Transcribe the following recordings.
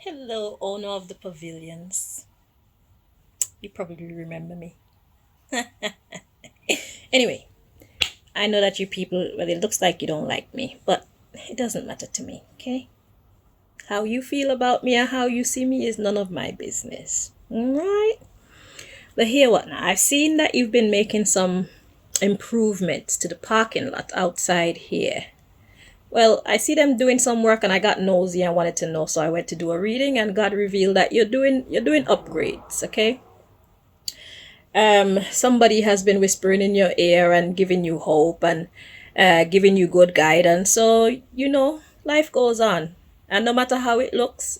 Hello, owner of the pavilions. You probably remember me. Anyway, I know that you people, well, it looks like you don't like me, but it doesn't matter to me, okay? How you feel about me or how you see me is none of my business. Alright? But here what now? I've seen that you've been making some improvements to the parking lot outside here. Well, I see them doing some work and I got nosy and wanted to know, so I went to do a reading and God revealed that you're doing upgrades, okay? Somebody has been whispering in your ear and giving you hope and giving you good guidance. So, life goes on. And no matter how it looks,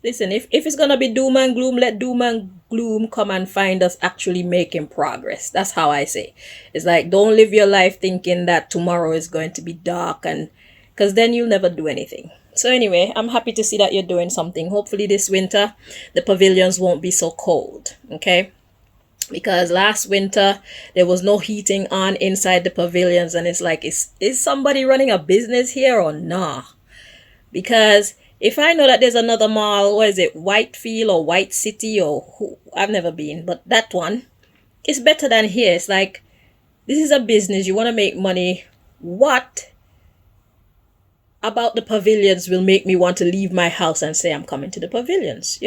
listen, if it's going to be doom and gloom, let doom and gloom come and find us actually making progress. That's how I say. It's like, don't live your life thinking that tomorrow is going to be dark, and because then you'll never do anything. So anyway, I'm happy to see that you're doing something. Hopefully this winter, the pavilions won't be so cold. Okay, because last winter there was no heating on inside the pavilions, and it's like, is somebody running a business here or nah? Because if I know that there's another mall, what is it, Whitefield or White City, or who, I've never been, but that one is better than here. It's like, this is a business, you want to make money. What about the pavilions will make me want to leave my house and say I'm coming to the pavilions?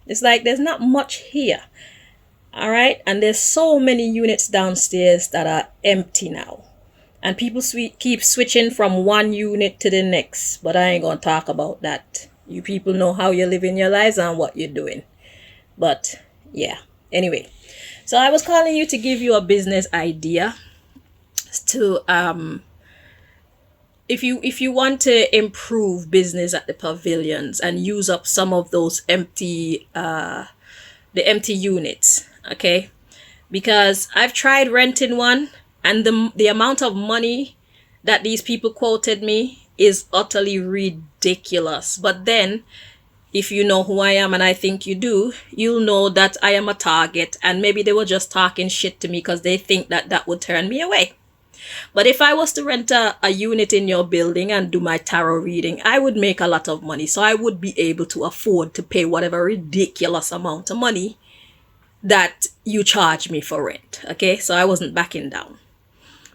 It's like there's not much here. All right. And there's so many units downstairs that are empty now. And people keep switching from one unit to the next. But I ain't going to talk about that. You people know how you're living your lives and what you're doing. But yeah. Anyway. So I was calling you to give you a business idea to if you want to improve business at the pavilions and use up some of those empty units, okay? Because I've tried renting one, and the amount of money that these people quoted me is utterly ridiculous. But then, if you know who I am, and I think you do, you'll know that I am a target, and maybe they were just talking shit to me because they think that that would turn me away. But if I was to rent a unit in your building and do my tarot reading, I would make a lot of money. So I would be able to afford to pay whatever ridiculous amount of money that you charge me for rent. Okay, so I wasn't backing down.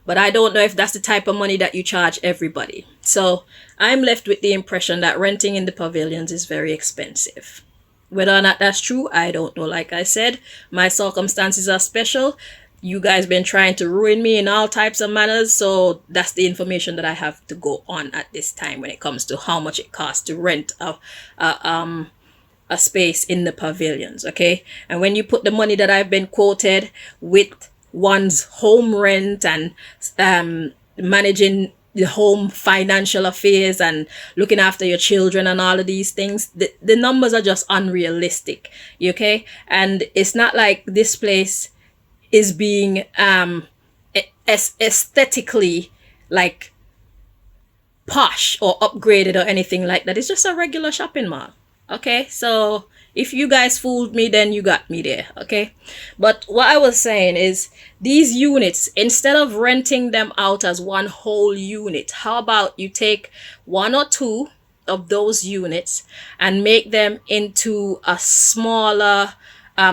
But I don't know if that's the type of money that you charge everybody. So I'm left with the impression that renting in the pavilions is very expensive. Whether or not that's true, I don't know. Like I said, my circumstances are special. You guys been trying to ruin me in all types of manners. So that's the information that I have to go on at this time when it comes to how much it costs to rent a space in the pavilions. Okay. And when you put the money that I've been quoted with one's home rent and managing the home financial affairs and looking after your children and all of these things, the numbers are just unrealistic. Okay. And it's not like this place is being aesthetically like posh or upgraded or anything like that. It's just a regular shopping mall. Okay, so if you guys fooled me, then you got me there. Okay, but what I was saying is, these units, instead of renting them out as one whole unit, how about you take one or two of those units and make them into a smaller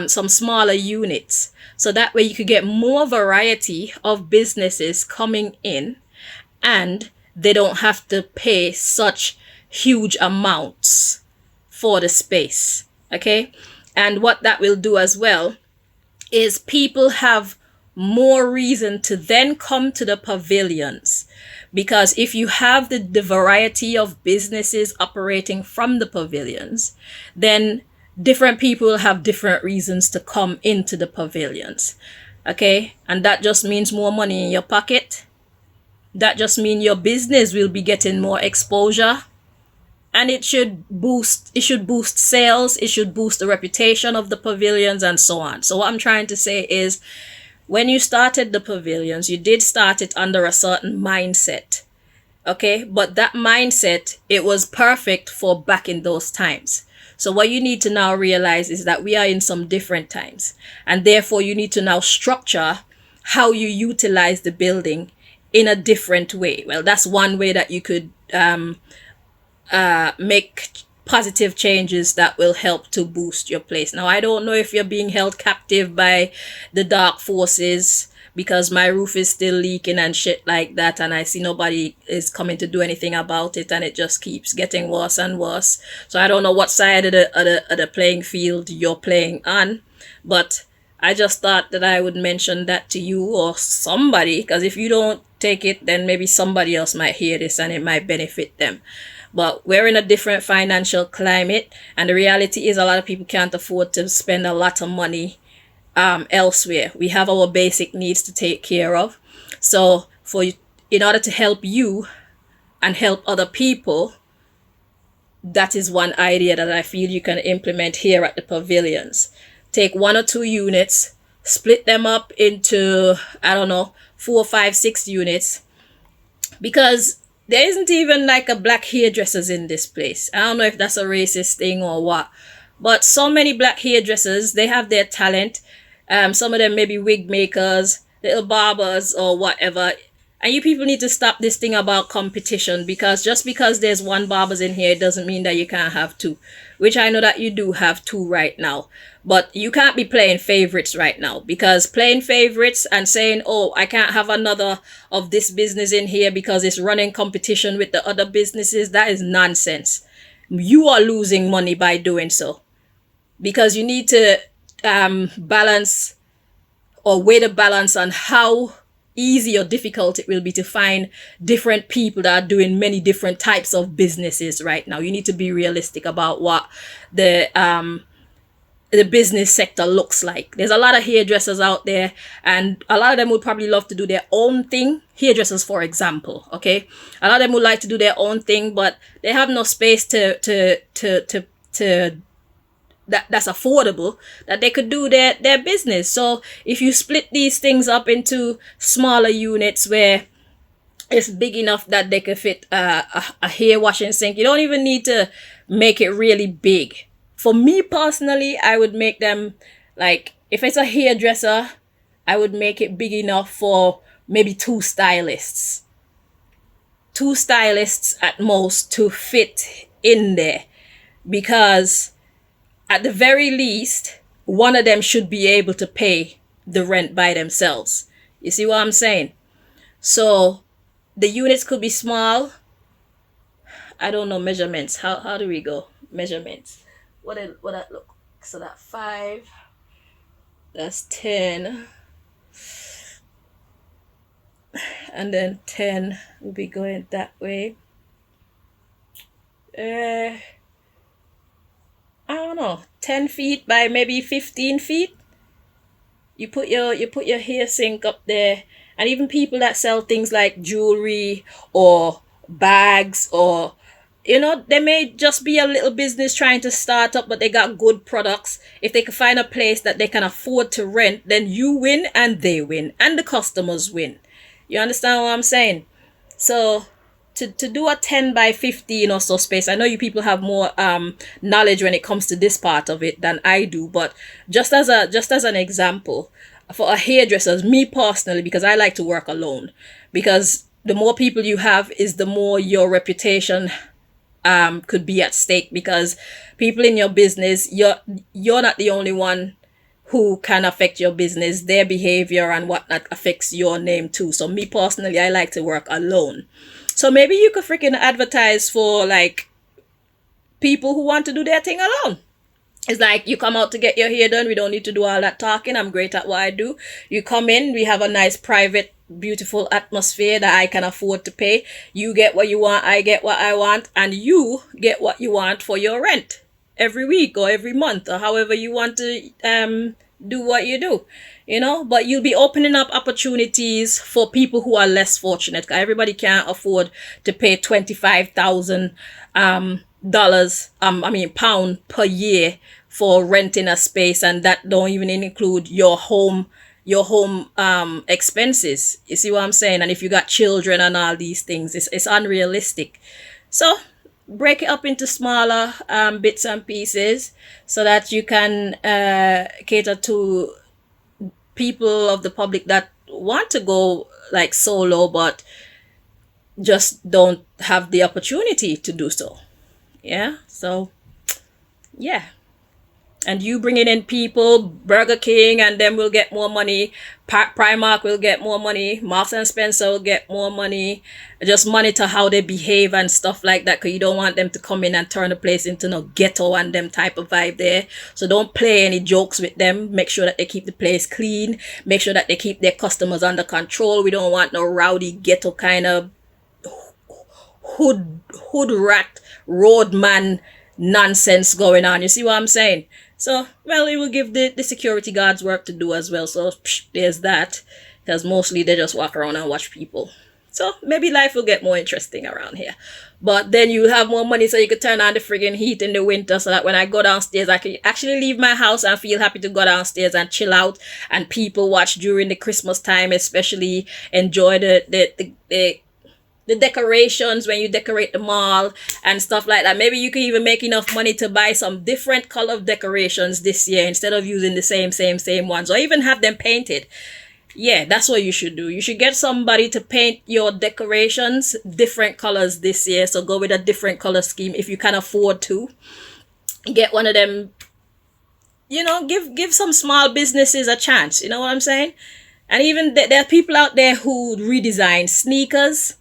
some smaller units, so that way you could get more variety of businesses coming in, and they don't have to pay such huge amounts for the space. Okay, and what that will do as well is people have more reason to then come to the pavilions, because if you have the variety of businesses operating from the pavilions, then different people have different reasons to come into the pavilions. Okay, and that just means more money in your pocket. That just means your business will be getting more exposure, and it should boost sales, it should boost the reputation of the pavilions, and so on. So what I'm trying to say is, when you started the pavilions, you did start it under a certain mindset. Okay, but that mindset, it was perfect for back in those times. So what you need to now realize is that we are in some different times, and therefore you need to now structure how you utilize the building in a different way. Well, that's one way that you could make positive changes that will help to boost your place. Now, I don't know if you're being held captive by the dark forces, because my roof is still leaking and shit like that, and I see nobody is coming to do anything about it, and it just keeps getting worse and worse. So I don't know what side of the playing field you're playing on, but I just thought that I would mention that to you or somebody, because if you don't take it, then maybe somebody else might hear this and it might benefit them. But we're in a different financial climate, and the reality is a lot of people can't afford to spend a lot of money elsewhere. We have our basic needs to take care of. So in order to help you and help other people, that is one idea that I feel you can implement here at the Pavilions. Take 1 or 2 units, split them up into, I don't know, 4, 5, 6 units, because there isn't even like a black hairdressers in this place. I don't know if that's a racist thing or what, but so many black hairdressers, they have their talent. Some of them may be wig makers, little barbers or whatever. And you people need to stop this thing about competition, because just because there's 1 barbers in here, it doesn't mean that you can't have 2, which I know that you do have 2 right now. But you can't be playing favorites right now, because playing favorites and saying, oh, I can't have another of this business in here because it's running competition with the other businesses, that is nonsense. You are losing money by doing so, because you need to balance or weigh the balance on how easy or difficult it will be to find different people that are doing many different types of businesses right now. You need to be realistic about what the business sector looks like. There's a lot of hairdressers out there, and a lot of them would probably love to do their own thing. Hairdressers, for example, okay? A lot of them would like to do their own thing, but they have no space that's affordable, that they could do their business. So if you split these things up into smaller units where it's big enough that they could fit a hair washing sink, you don't even need to make it really big. For me personally, I would make them, like, if it's a hairdresser, I would make it big enough for maybe 2 stylists. 2 stylists at most to fit in there, because at the very least, one of them should be able to pay the rent by themselves. You see what I'm saying? So the units could be small. I don't know measurements. How do we go? Measurements. What that look? So that 5, that's 10, and then 10 will be going that way. I don't know, 10 feet by maybe 15 feet. You put your hair sink up there, and even people that sell things like jewelry or bags, or they may just be a little business trying to start up, but they got good products. If they can find a place that they can afford to rent, then you win and they win and the customers win. You understand what I'm saying? So to do a 10 by 15 or so space, I know you people have more knowledge when it comes to this part of it than I do, but just as an example, for a hairdresser, me personally, because I like to work alone, because the more people you have is the more your reputation could be at stake, because people in your business, you're not the only one who can affect your business. Their behavior and whatnot affects your name too. So me personally, I like to work alone. So maybe you could freaking advertise for like people who want to do their thing alone. It's like, you come out to get your hair done. We don't need to do all that talking. I'm great at what I do. You come in, we have a nice private, beautiful atmosphere that I can afford to pay. You get what you want, I get what I want, and you get what you want for your rent every week or every month, or however you want to do what you do. But you'll be opening up opportunities for people who are less fortunate. Everybody can't afford to pay $25,000 pound per year for renting a space, and that don't even include your home expenses. You see what I'm saying? And if you got children and all these things, it's unrealistic. So break it up into smaller bits and pieces, so that you can cater to people of the public that want to go like solo, but just don't have the opportunity to do so. Yeah, so Yeah. And you bringing in people, Burger King, and then we'll get more money. Primark will get more money. Marks and Spencer will get more money. Just monitor how they behave and stuff like that, because you don't want them to come in and turn the place into no ghetto and them type of vibe there. So don't play any jokes with them. Make sure that they keep the place clean. Make sure that they keep their customers under control. We don't want no rowdy ghetto kind of hood rat roadman nonsense going on. You see what I'm saying? So, well, it will give the security guards work to do as well. So, there's that. Because mostly they just walk around and watch people. So, maybe life will get more interesting around here. But then you'll have more money so you could turn on the friggin' heat in the winter, so that when I go downstairs, I can actually leave my house and feel happy to go downstairs and chill out. And people watch during the Christmas time, especially enjoy the decorations when you decorate the mall and stuff like that. Maybe you can even make enough money to buy some different color decorations this year instead of using the same ones, or even have them painted. Yeah, that's what you should do. You should get somebody to paint your decorations different colors this year. So go with a different color scheme if you can afford to. Get one of them, give some small businesses a chance. You know what I'm saying? And even there are people out there who redesign sneakers,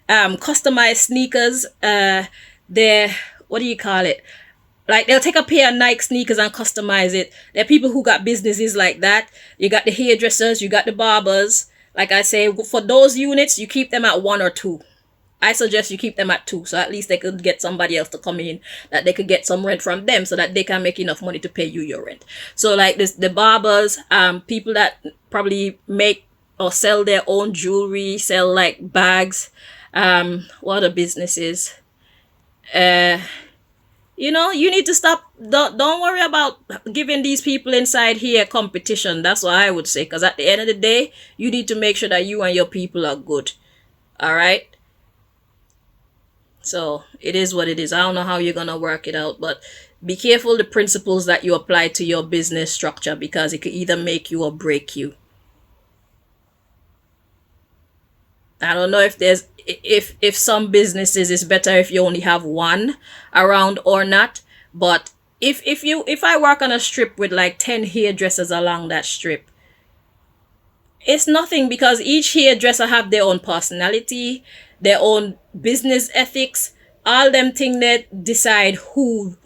customized sneakers. They're, what do you call it? Like, they'll take a pair of Nike sneakers and customize it. There are people who got businesses like that. You got the hairdressers, you got the barbers. Like I say, for those units, you keep them at 1 or 2. I suggest you keep them at 2, so at least they could get somebody else to come in, that they could get some rent from them, so that they can make enough money to pay you your rent. So like this, the barbers, people that probably make or sell their own jewelry, sell like bags, what other businesses? You need to stop. Don't worry about giving these people inside here competition. That's what I would say. Because at the end of the day, you need to make sure that you and your people are good. All right? So, it is what it is. I don't know how you're going to work it out. But be careful the principles that you apply to your business structure. Because it could either make you or break you. I don't know if some businesses it's better if you only have one around or not, but if I work on a strip with like 10 hairdressers along that strip, it's nothing, because each hairdresser have their own personality, their own business ethics, all them things that decide who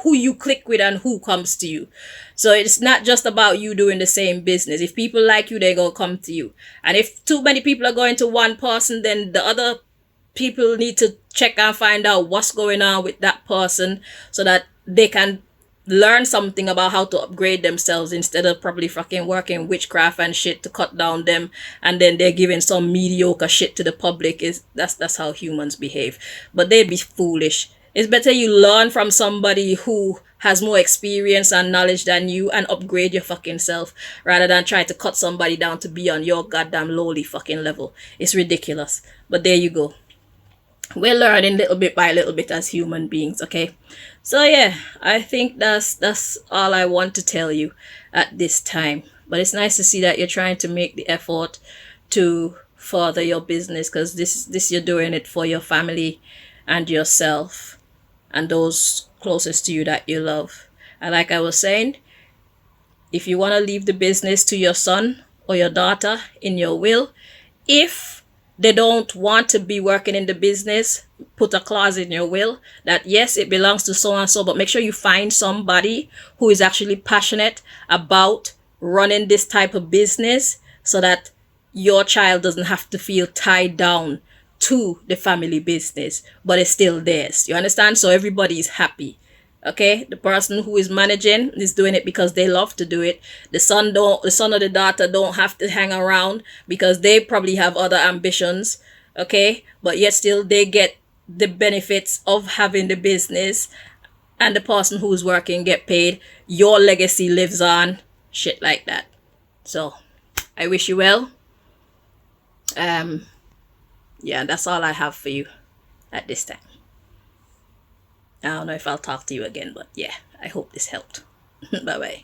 you click with and who comes to you. So it's not just about you doing the same business. If people like you, they're going to come to you. And if too many people are going to one person, then the other people need to check and find out what's going on with that person, so that they can learn something about how to upgrade themselves, instead of probably fucking working witchcraft and shit to cut down them, and then they're giving some mediocre shit to the public. That's how humans behave. But they'd be foolish. It's better you learn from somebody who has more experience and knowledge than you and upgrade your fucking self, rather than try to cut somebody down to be on your goddamn lowly fucking level. It's ridiculous. But there you go. We're learning little bit by little bit as human beings, okay? So yeah, I think that's all I want to tell you at this time. But it's nice to see that you're trying to make the effort to further your business, because this you're doing it for your family and yourself and those closest to you that you love. And like I was saying, if you want to leave the business to your son or your daughter in your will, if they don't want to be working in the business, put a clause in your will that yes, it belongs to so and so, but make sure you find somebody who is actually passionate about running this type of business, so that your child doesn't have to feel tied down to the family business, but it's still theirs. You understand? So everybody is happy. Okay, the person who is managing is doing it because they love to do it. The son or the daughter don't have to hang around because they probably have other ambitions. Okay, but yet still they get the benefits of having the business, and the person who's working get paid. Your legacy lives on. Shit like that. So I wish you well. Yeah, that's all I have for you at this time. I don't know if I'll talk to you again, but yeah, I hope this helped. Bye bye.